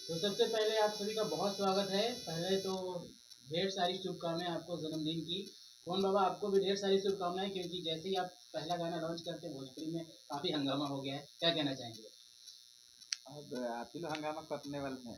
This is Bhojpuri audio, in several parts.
तो सबसे पहले आप सभी का बहुत स्वागत है। पहले तो ढेर सारी शुभकामनाएं आपको जन्मदिन की। कौन बाबा, आपको भी ढेर सारी शुभकामनाएं, क्योंकि जैसे ही आप पहला गाना लॉन्च करते हैं भोजपुरी में काफ़ी हंगामा हो गया है। क्या कहना चाहेंगे? अब आप ही लोग हंगामा करने वाले हैं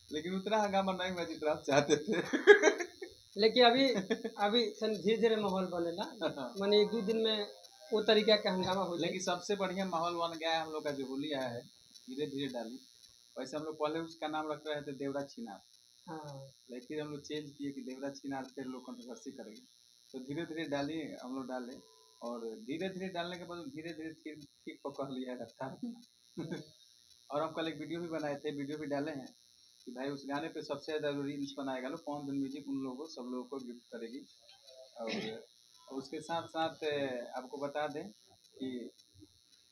लेकिन उतना हंगामा नहीं हुआ जितना आप चाहते थे लेकिन अभी अभी धीरे धीरे माहौल बनेला, माने 1-2 दिन में वो तरीका का हंगामा हो जाए। लेकिन सबसे बढ़िया माहौल बन गया है हम लोग का जो होली आया है, धीरे धीरे डाली। वैसे हम लोग पहले उसका नाम रख रहे थे देवरा छिनार, हाँ, लेकिन हम लोग चेंज किए कि देवरा छिनार, फिर लोग कंट्रोवर्सी करेंगे। तो धीरे धीरे डाली, हम लोग डाले, और धीरे धीरे डालने के बाद धीरे धीरे ठीक पकड़ लिया रफ्तार और हम कल एक वीडियो भी बनाए थे, वीडियो भी डाले हैं कि भाई उस गाने पे सबसे ज़्यादा रील्स बनाएगा लोग, पवन धुन म्यूजिक उन लोगों को, सब लोगों को गिफ्ट करेगी। और उसके साथ साथ आपको बता दें कि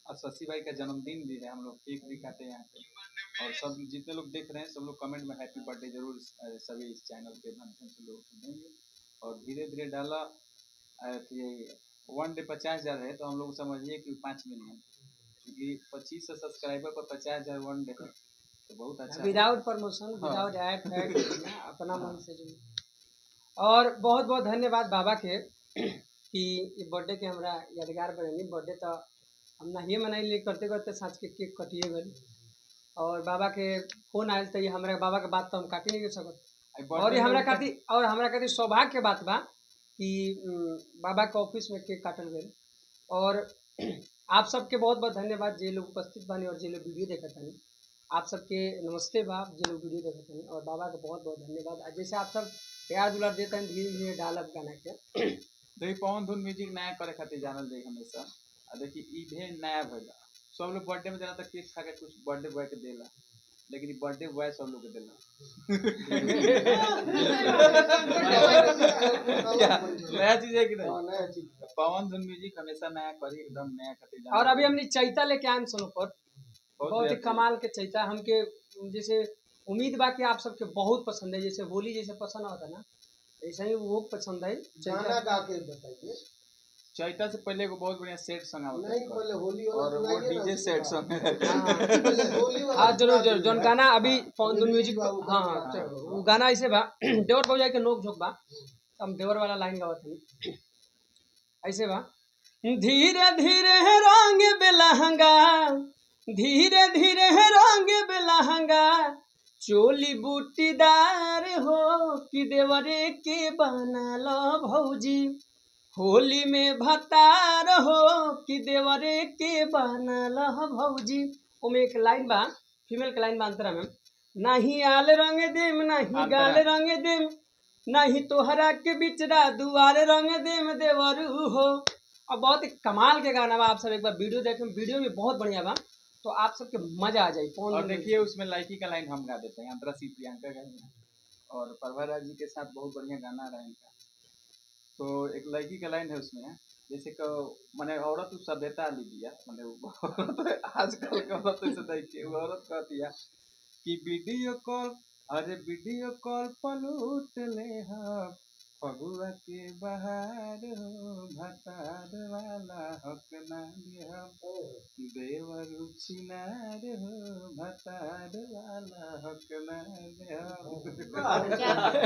आज शशि भाई का जन्मदिन भी है, हम लोग केक भी काटे यहाँ पे, और सब जितने लोग देख रहे हैं सब लोग कमेंट में हैप्पी बर्थडे जरूर सभी इस चैनल के माध्यम से लोगों को देंगे। और धीरे धीरे डाला, ये 1 डे 50,000 है, तो हम लोग समझिए कि 5 मिलियन, क्योंकि 25 सब्सक्राइबर पर 50,000 1 डे है, तो बहुत अच्छा है। विदाउट प्रमोशन, हाँ। विदाउट ऐड अपना मन से जो। और बहुत बहुत धन्यवाद बाबा के कि ये बर्थडे के हमरा यादगार बनेनी। बर्थडे तो हम नहीं मनाइले, करते करते साँझ के केक कटिए गई, और बाबा के फोन आयल तो ये हमरा बाबा के बात तो हम काटी नहीं सकत। और ये हमरा खातिर सौभाग्य के बात बा कि बाबा के ऑफिस में केक काटल गई। और आप सबके बहुत बहुत धन्यवाद जे लोग उपस्थित बानी और जे लोग वीडियो देखत बानी, आप सबके नमस्ते बा जे लोग वीडियो देखत बानी, और बाबा का बहुत बहुत धन्यवाद। और जैसे आप सब प्यार दुलार देते हैं, धीरे धीरे डालब गाना के। देखिए पवन धुन म्यूजिक नया करे खातिर जानल जाए हमेशा। देखिए ई भी नया भइला, सब लोग बर्थडे में जाना तक केक खा के कुछ बर्थडे बॉय के देला, लेकिन बर्थडे बॉय सब लोग के देला नया चीज है कि नहीं? पवन धुन म्यूजिक हमेशा नया करी, एकदम नया खातिर। और अभी हमने चैता लेके आए सोनो पर, बहुत ही कमाल के चैता हमके, जैसे उम्मीद बा कि आप सबके बहुत पसंद है, जैसे होली जैसे पसंद आता ना, ऐसा ही वो पसंद है। गाना गा के बताइए। चैता से पहले को बहुत बढ़िया सेट सॉन्ग आवता नहीं, पहले होली और वो डीजे सेट सॉन्ग है। हाँ जरूर जरूर, जौन गाना अभी पवन धुन म्यूजिक, हाँ हाँ वो गाना ऐसे बा देवर भौजाई के नोक झोंक बा, हम देवर वाला लाइन गावत हनी ऐसे बा। धीरे धीरे रंग बेलहंगा, धीरे धीरे रंग बेलहंगा, चोली बूटीदार हो कि देवरे के बनल भौजी, होली में भतार हो कि देवरे के बनल भौजी। ओमे एक लाइन बा, फीमेल के लाइन बा अंतरा में, नहीं आल रंग देम नहीं गाल रंग देम, नहीं तोहरा के बिचरा दुआर रंग देम देवरू हो। और बहुत ही कमाल के गाना बा, आप सब एक बार वीडियो देखें, वीडियो में बहुत बढ़िया बा, तो आप सबके मजा आ जाए। और देखिए उसमें लड़की का लाइन हम गा देते हैं, अंतरा सी प्रियंका का, और प्रभाराज जी के साथ बहुत बढ़िया गाना रहा इनका। तो एक लड़की का लाइन है उसमें, जैसे कि मैंने औरत सभ्यता ली दिया, मैंने आजकल के औरत से देखिए वो औरत कहती है कि वीडियो कॉल, अरे वीडियो कॉल पलूट ले हम, फगुआ के बहार हो, भतार वाला हक ना दे हम, देवर छिनार हो, भतार वाला हक ना दे हम।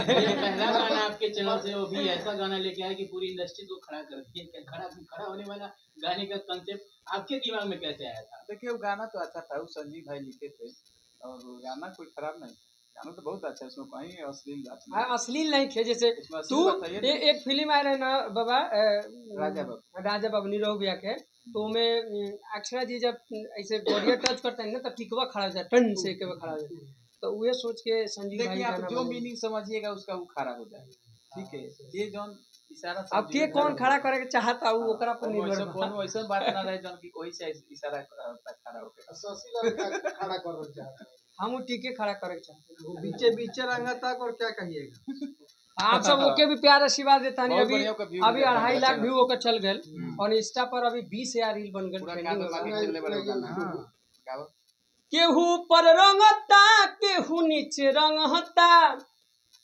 ये पहला गाना आपके चैनल से, वो भी ऐसा गाना लेके आया कि पूरी इंडस्ट्री को खड़ा कर दिया। खड़ा होने वाला गाने का कंसेप्ट आपके दिमाग में कैसे आया था? देखिए वो गाना तो अच्छा था, वो संजीव भाई लिखे थे, और वो गाना कोई खराब नहीं, गाना तो बहुत अच्छा है, उसमें कहीं अश्लील बात नहीं। अश्लील नहीं थे, जैसे तू एक फिल्म आया रहे ना बाबा, राजा बाबू नीरव भैया के, तो में अक्षरा जी जब ऐसे बॉडी टच करते हैं ना, तब टिकवा खड़ा हो जाए, टन से के खड़ा हो जाए, तो वो सोच के संजीव भाई आप जो मीनिंग समझिएगा उसका वो खड़ा हो जाए, ठीक है। ये जौन इशारा अब के कौन खड़ा करे के चाहता वो ओकरा पर निर्भर बा। कोनो ऐसा बात ना रहे जौन की वही से इशारा खड़ा होके शशि खड़ा कर चाहते हैं, हम टीके खड़ा करे के चाहते हैं, बीचे बीचे रंगा तक। और क्या कहिएगा, आप सब ओके भी प्यार आशीर्वाद देता नहीं। अभी 2.5 लाख व्यू होकर चल गए, और इंस्टा पर अभी 20,000 रील बन गए। केहू पर रंगता केहू नीचे रंगता,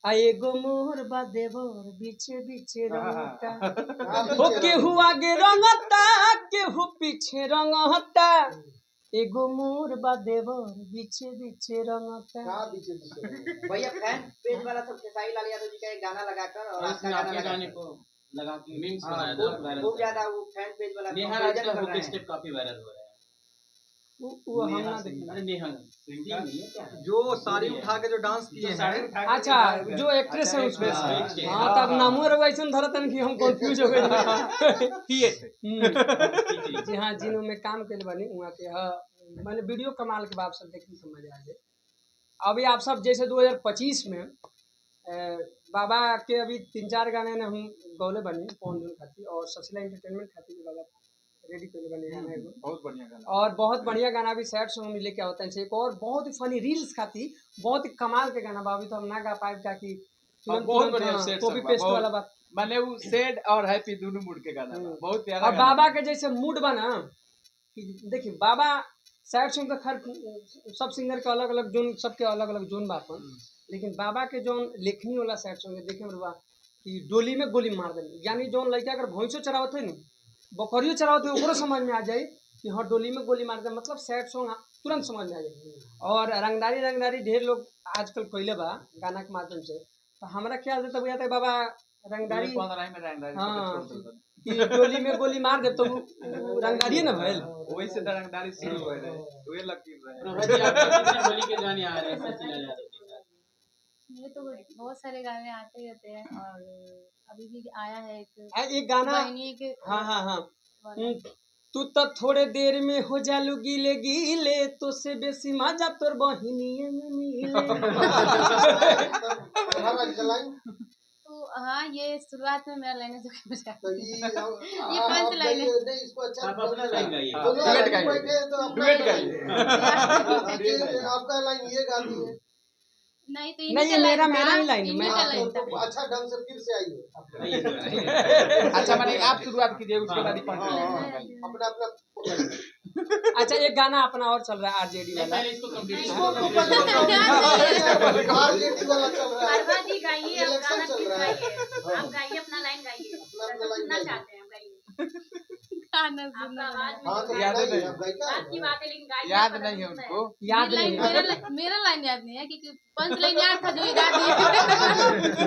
आ एगो मोर बा देवर बीचे बीचे रंगता, हो केहू आगे रंगता केहू पीछे रंगता, एगो मोर बा देवर बीचे बीचे रंगता। कहाँ पीछे पीछे भैया फैन पेज वाला सब खेसारी लाल यादव जी का एक गाना लगाकर और और आपका इसमें गाना आपके गाने लगाकर को लगा के मीम्स हाँ, बनाया खूब था, वायरल खूब था। ज्यादा वो फैन पेज वाला नेहा राज कंपैरिजन का कर हुक रहे हैं। स्टेप काफी वायरल हो रहा है। वो हम ना देखी। अरे नेहा सिंगिंग नहीं है क्या? जो साड़ी उठा के जो डांस किए हैं अच्छा जो एक्ट्रेस है उसमें हाँ, से हाँ तब नामो रहो ऐसा धरतन कि हम कंफ्यूज हो गए। जी हाँ जिन्हों में काम के बनी वहाँ के हाँ मैंने वीडियो कमाल के बाप सब देखने समझ आ जाए। अभी आप सब जैसे 2025 में बाबा के अभी 3-4 गाने ने हम गौले बनी पौन धुन खाती और ससला एंटरटेनमेंट खाती भी बाबा रेडी कर बने गाना एगो बहुत बढ़िया गाना। और बहुत बढ़िया गाना भी सैड सॉन्ग में लेके होता है एक और बहुत ही फनी रील्स खाती बहुत ही कमाल के गाना बाबी तो हम ना गा पाए का कि बहुत बढ़िया सेट कॉपी पेस्ट वाला बात माने वो सैड और हैप्पी दोनों मूड के गाना बा। बहुत प्यारा और गाना। बाबा के जैसे मूड बना कि देखिए बाबा सैड सॉन्ग तो खैर सब सिंगर के अलग अलग जोन सबके अलग अलग जोन बापन लेकिन बाबा के जोन लेखनी वाला सैड सॉन्ग है देखे बा कि डोली में गोली मार देनी यानी जोन लड़का अगर भैंसो चरावत है ना बकरियों चरावत है ओकरो समझ में आ जाए कि हाँ डोली में गोली मार दे मतलब सैड सॉन्ग तुरंत समझ में आ जाए। और रंगदारी ढेर लोग आजकल कैले बा गाना के माध्यम से तो हमारा ख्याल से तब आता है बाबा रंगदारी हाँ कि डोली में गोली मार दे तो रंगदारी ना भैल वही से रंगदारी शुरू हो रहे वही लकीर रहे। प्रभा जी आपके कितने होली के गाने आ रहे हैं सचिन लाल यादव के साथ? ये तो बहुत सारे गाने आते रहते हैं और अभी भी आया है एक गाना बहनी के हाँ हाँ हाँ वाला। तू तो थोड़े देर में हो जालू गीले गीले तो से बेसी मजा तोर बहिनिए में मिले। हमारा चलाएं तो हाँ ये शुरुआत में मेरा लाइन है जो कि मुझे तो ये पंच लाइन है। नहीं इसको अच्छा आप अपना लाइन गाइए। दोनों डुएट आदमी गाइए। बैठे हैं तो अपना डुएट गाइए। ये आपका लाइन ये गाती है नहीं तो नहीं, ये मेरा ही लाइन है, इन्हीं मैं का हाँ, लाइन था। तो अच्छा ढंग से फिर से आइए आइए तो आइए। अच्छा माने आप शुरुआत कीजिए उसके बाद ही हाँ, अपना अपना अच्छा एक गाना अपना और चल रहा है आरजेडी नहीं, वाला पहले इसको कंप्लीट आरजेडी वाला चल रहा है परवा जी गाइए अब इलेक्शन गाना चल प्लीज रहा है। गाइए आप गाइए अपना लाइन गाइए अपना लाइन सुनना गाइए। चाहते हैं हम गाइए गाना आपका सुनना आवाज में हाँ तो याद है गाइए नहीं। अब गाइए आपकी बातें लेकिन गाइए याद पर नहीं है सुनना उनको। याद लाइन नहीं मेरा लाइन याद नहीं है क्योंकि पंच लाइन याद था जो ये गा दिए।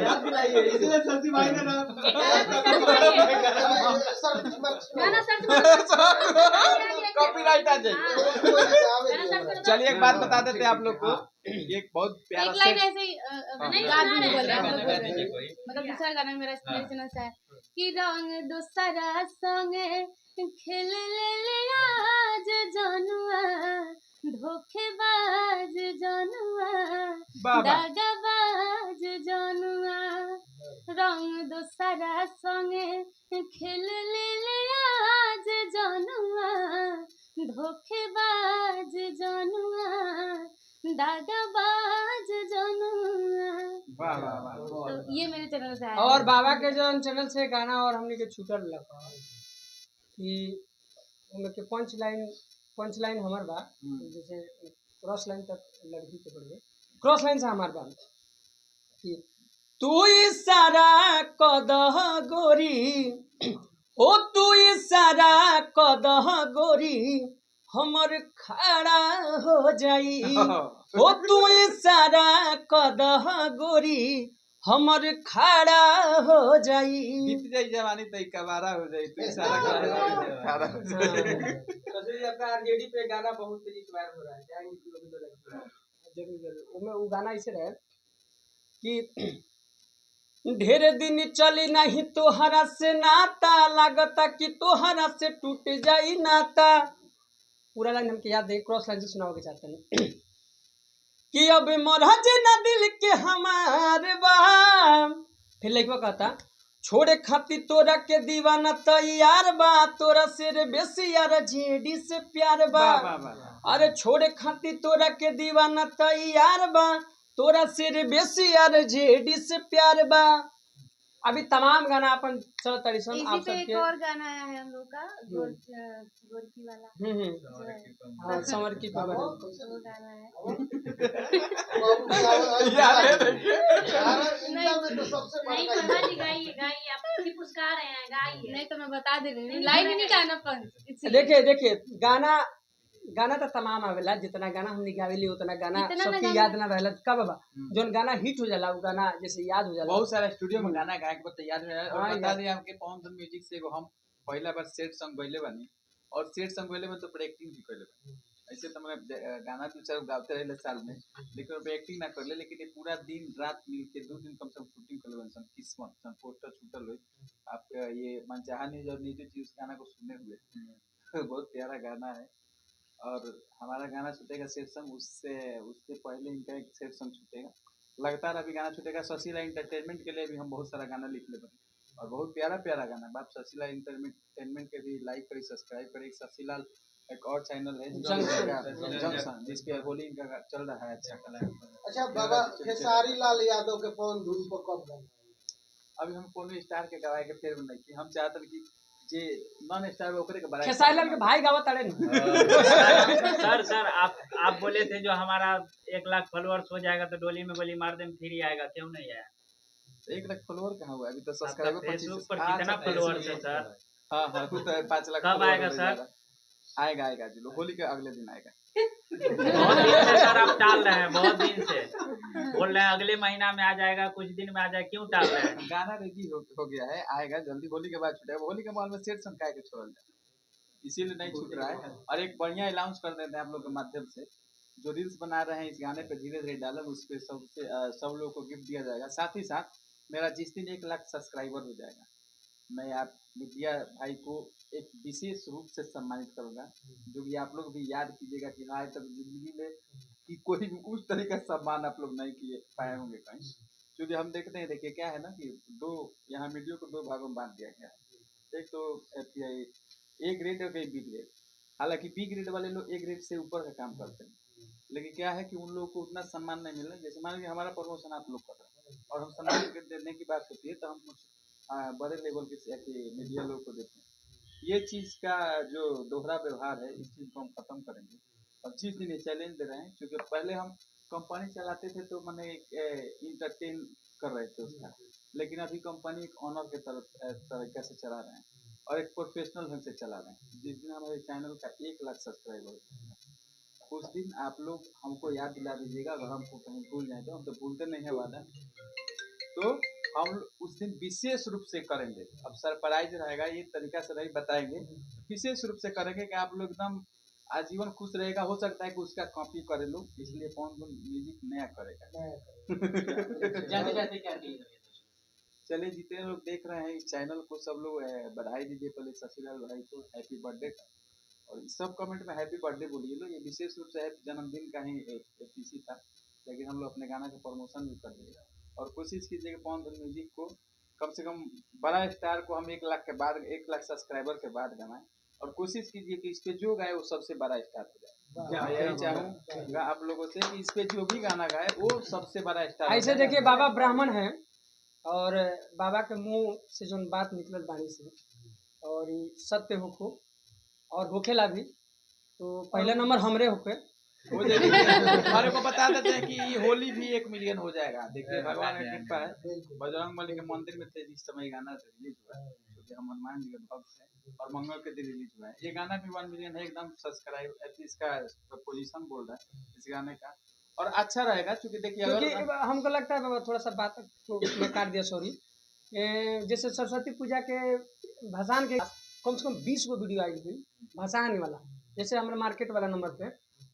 याद दिलाइए इसलिए सब्जी भाई ने ना गाना सर्च कॉपीराइट आ जाए। चलिए एक बात बता देते हैं आप लोग को एक बहुत प्यारा एक लाइन सेट ऐसे ही नहीं, गा गा दी रहे बोल रहे हैं, हैं, हम लोग बोल गा रहे दीजिए हैं। कोई। मतलब दूसरा गाना मेरा चैनल से है कि रंग दूसरा संगे खेल ले आज जानुआ धोखेबाज जानुआ दागाबाज जानुआ रंग दूसरा संगे खेल ले आज जानुआ धोखेबाज जानुआ दागाबाज जानुआ। वाह वाह वाह। तो ये मेरे चैनल से आया और है। बाबा के जो चैनल से गाना और हमने के छूटल लगा कि उनमें के पंच लाइन हमार बा जैसे क्रॉस लाइन तक लड़की के बढ़ गए क्रॉस लाइन से हमार बा कि तू इशारा कदह गोरी ओ तू इशारा कदह गोरी हमर खड़ा हो जाई ओ तू इशारा कदह गोरी हमर खड़ा हो जाई। बीत जाई जवानी तो कबारा हो जाई तू सारा खड़ा हो जाई। कसरी आपका आरजेडी पे गाना बहुत तेजी से वायरल हो रहा है जाएंगे कि लोग जरूर जरूर उसमें वो गाना ऐसे रहे कि ढेर दिन चली नहीं तोहरा से नाता लागता कि तोहरा से टूट जाई नाता पूरा लाइन हमके याद है क्रॉस लाइन से सुनाओ के चाहते हैं कि अब मरहज न दिल के हमार बा फिर लइकवा कहता छोड़े खाती तोरा के दीवाना तैयार बा तोरा से रे बेसी यार जेडी से प्यार बा अरे छोड़े खाती तोरा के दीवाना तैयार बा तोरा से रे बेसी यार जेडी से प्यार बा। अभी तमाम गाना अपन चल तरीसन इसी आप पे एक सबके और गाना आया है हम लोग का गोरकी वाला हाँ समर की पवन वो गाना है। इंडिया में तो सबसे नहीं बड़ा परवा जी गाइए गाइए आप खुद ही पुरस्कार रहे हैं गाइए नहीं तो मैं बता दे रही हूँ लाइन नहीं गाना पर देखिए देखिए गाना गाना तो तमाम आवेला, जितना गाना हमने गावेली उतना गाना इतना ना सबकी गाना- याद ना रहला का बाबा। जोन गाना हिट हो जाला वो गाना जैसे याद हो जाला। बहुत सारा स्टूडियो में गाना गाए के बाद तैयार में और हाँ, बता यार। दिए हमके पवन धुन म्यूजिक से एगो हम पहला बार सेट सॉन्ग गइले बानी और सेट सॉन्ग गइले में तो एक्टिंग भी कइले बानी। ऐसे तो मैंने गाना दो चार गाते रहे साल में, लेकिन उसमें एक्टिंग ना करले, लेकिन ये पूरा दिन रात मिल के 2 दिन कम से कम शूटिंग करले बानी सन। किस्मत सन पोस्टर छूटल हुई आपका ये मनचाहा न्यूज और नीचे जी उस गाना को सुने हुए बहुत प्यारा गाना है। और हमारा गाना छूटेगा सेट सॉन्ग, उससे पहले इनका एक सेट सॉन्ग छूटेगा, लगातार अभी गाना छूटेगा। शशिला इंटरटेनमेंट के लिए भी हम बहुत सारा गाना लिख ले बने और बहुत प्यारा प्यारा गाना है। आप शशिला इंटरटेनमेंट के भी लाइक करी, सब्सक्राइब करी। शशिलाल एक और चैनल है जंक्शन, जिसपे होली इनका चल रहा है अच्छा खासा। अच्छा बाबा, खेसारी लाल यादव के पवन धुन पर कब गाना? अभी हम कोनो स्टार के गवाए के फेर में नहीं कि हम चाहते हैं कि जे नॉन स्टार ओकरे के बड़ा खेसारी लाल के भाई गावत अड़े न। सर आप बोले थे जो हमारा 1 लाख फॉलोअर्स हो जाएगा तो डोली में गोली मार दें फ्री आएगा, क्यों नहीं आया? 1 लाख फॉलोअर कहाँ हुआ अभी तो आपका सब्सक्राइबर फेसबुक पर कितना फॉलोअर्स है सर? हाँ हाँ तो 5 लाख कब follower आएगा हो सर? जाएगा। आएगा जी लोग होली के अगले दिन आएगा। बहुत दिन से सर आप टाल रहे हैं, बहुत दिन से बोल रहे हैं अगले महीना में आ जाएगा, कुछ दिन में आ जाएगा, क्यों टाल रहे हैं? गाना रेडी हो गया है, आएगा जल्दी, होली के बाद छूटेगा। होली के माहौल में सेट सॉन्ग काहे के छोड़ल जाए, इसीलिए नहीं छूट रहा है। और एक बढ़िया अनाउंस कर देते हैं आप लोग के माध्यम से, जो रील्स बना रहे हैं इस गाने पे धीरे धीरे डालें, उस पर सब लोगों को गिफ्ट दिया जाएगा। साथ ही साथ मेरा जिस दिन 1 लाख सब्सक्राइबर हो जाएगा, मैं आप मीडिया भाई को एक विशेष रूप से सम्मानित करूंगा, जो कि आप लोग भी याद कीजिएगा कि आज तक जिंदगी में कि कोई भी उस तरह का सम्मान आप लोग नहीं किए पाए होंगे कहीं। क्योंकि हम देखते हैं, देखिए क्या है ना कि यहाँ मीडिया को 2 भागों में बांट दिया गया है। एक तो FPI A ग्रेड और बी ग्रेड। हालांकि बी ग्रेड वाले लोग A ग्रेड से ऊपर का काम करते हैं, लेकिन क्या है कि उन लोगों को उतना सम्मान नहीं मिल रहा। जैसे मान लीजिए हमारा प्रमोशन आप लोग कर रहे हैं और हम सम्मान देने की बात होती है तो हम कुछ बड़े लेवल के मीडिया लोग को देते हैं। ये चीज़ का जो दोहरा व्यवहार है, इस चीज़ को हम खत्म करेंगे। और जिस दिन ये चैलेंज दे रहे हैं, क्योंकि पहले हम कंपनी चलाते थे तो मैंने इंटरटेन कर रहे थे उसका, लेकिन अभी कंपनी एक ऑनर के तरीके से चला रहे हैं और एक प्रोफेशनल ढंग से चला रहे हैं। जिस दिन हमारे चैनल का 1 लाख सब्सक्राइबर उस दिन आप लोग हमको याद दिला दीजिएगा। अगर हमको कहीं भूल जाए तो हम तो भूलते नहीं है वादा, तो हम उस दिन विशेष रूप से करेंगे। अब सरप्राइज रहेगा, ये तरीका से नहीं बताएंगे, विशेष रूप से करेंगे कि आप लोग एकदम आजीवन खुश रहेगा। हो सकता है कि उसका कॉपी करे लोग, इसलिए पवन धुन म्यूजिक नया करेगा। जाते जाते क्या कहिएगा? चलिए जितने लोग देख रहे हैं इस चैनल को, सब लोग बधाई दीजिए पहले शशिलाल भाई को हैप्पी बर्थडे का, और सब कमेंट में हैप्पी बर्थडे बोलिए लो। ये विशेष रूप से जन्मदिन का ही पीसी था, लेकिन हम लोग अपने गाना का प्रमोशन भी कर दिए। और कोशिश कीजिए कि पवन धुन म्यूजिक को कम से कम बड़ा स्टार को हम 1 लाख के बाद, 1 लाख सब्सक्राइबर के बाद गाएं, और कोशिश कीजिए कि इस पे जो गाए वो सबसे बड़ा स्टार हो जाए। मैं यही चाहूँगा आप लोगों से कि इस पे जो भी गाना गाए वो सबसे बड़ा स्टार। ऐसे देखिए बाबा ब्राह्मण है और बाबा के मुंह से जो बात निकलत बाणी से और ई सत्य होखो और होखेला भी, तो पहला नंबर हमरे होके हो जाएगी। हमारे को बता देते हैं कि ये होली भी 1 मिलियन हो जाएगा। देखिए भगवान की कृपा है, बजरंग बली के मंदिर में थे जिस समय गाना रिलीज हुआ है, क्योंकि हम हनुमान जी के भक्त हैं, और मंगल के दिन रिलीज हुआ है। ये गाना भी 1 मिलियन है, एकदम सब्सक्राइब इसका पोजीशन बोल रहा है इस गाने का, और अच्छा रहेगा। क्योंकि देखिए क्योंकि हमको लगता है बाबा थोड़ा सा बात को मैं काट दिया, सॉरी। जैसे सरस्वती पूजा के भसान के कम से कम 20 गो वीडियो आई हुई भसाने वाला, जैसे हमारे मार्केट वाला नंबर पे,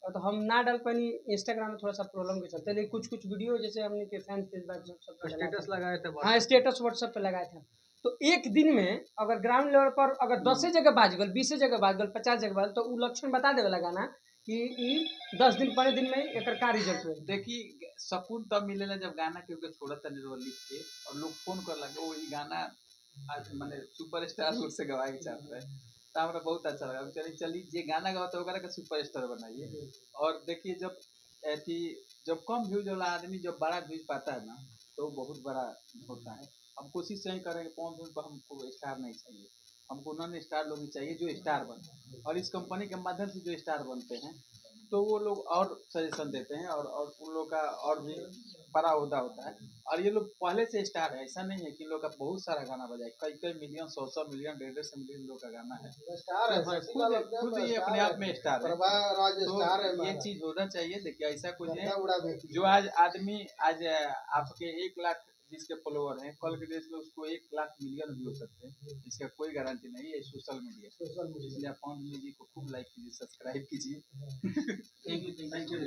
तो हम ना डाल पानी इंस्टाग्राम में थोड़ा सा प्रॉब्लम के चलते, लेकिन कुछ वीडियो जैसे हमने के फैन पेज पर स्टेटस लगाए थे। हाँ स्टेटस व्हाट्सएप पे लगाया था। तो एक दिन में अगर ग्राउंड लेवल पर अगर 10 जगह बाज गल, 20 जगह बाज गल, 50 जगह बाज, तो उ लक्षण बता देवे लगाना कि 10 दिन 15 दिन में एक का रिजल्ट हुए। देखिए सकून तब मिलेला जब गाना के ऊपर छोड़ा था निर्वल लिख के और लोग फोन कर लगे वो ये गाना आज मैंने सुपरस्टार लोग से गवाए के चाहते हैं, तो हमारा बहुत अच्छा लगा। चलिए जे गाना गाता है वगैरह का सुपरस्टार बनाइए। और देखिए जब कम व्यूज वाला आदमी जब बड़ा व्यूज पाता है ना, तो बहुत बड़ा होता है। हम कोशिश यही करेंगे पवन धुन पर हमको स्टार नहीं चाहिए, हमको नॉन स्टार लोग ही चाहिए जो स्टार बने, और इस कंपनी के माध्यम से जो स्टार बनते हैं तो वो लोग और सजेशन देते हैं और उन लोग का और भी बड़ा होता है। और ये लोग पहले से स्टार है, ऐसा नहीं है कि इन लोग का बहुत सारा गाना बजाए, कई कई मिलियन, 100 मिलियन, 150 मिलियन लोग का गाना है। स्टार है, तो शशि लाल खुद ये अपने आप में स्टार है। प्रभात राज तो स्टार है ये हमारा। चीज होना चाहिए। देखिए ऐसा कुछ है उड़ा बेटी। जो आज आदमी आज आपके 1 लाख जिसके फॉलोवर हैं, कल के डेज में उसको 1 लाख मिलियन भी हो सकते हैं, इसका कोई गारंटी नहीं है। सोशल मीडिया, इसलिए आप पॉन्ड म्यूजिक को खूब लाइक कीजिए, सब्सक्राइब कीजिए। Thank you.